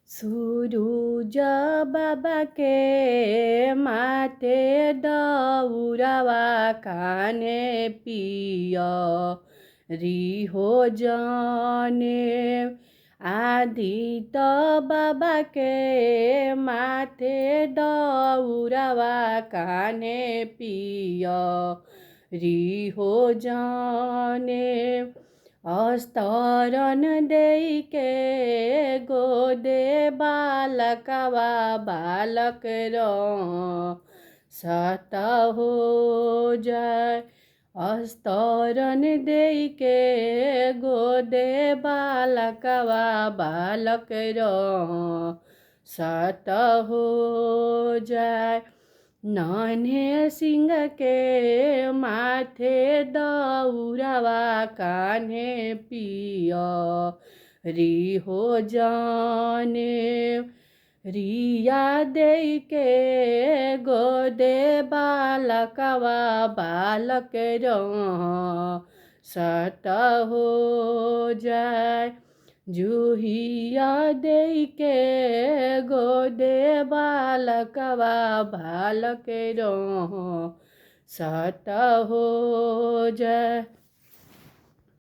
सूरुज बाबा के माथे दौरावा काने पिया रिहो जाने आदित्य बाबा के माथे दौरावा काने पिया रिहो जाने अस्तरन देके गोदे बालकवा बालक सत हो जाय अस्तरन देके गोदे बालकवा बालक सत हो जाय नन्हे सिंह के माथे दौरावा कान्हे पिया रिहो जाने रिया दे के गोदे बालकवा बालक सत हो जाय जूहिया दे के गोदे बालकवा बालक सत हो जाय।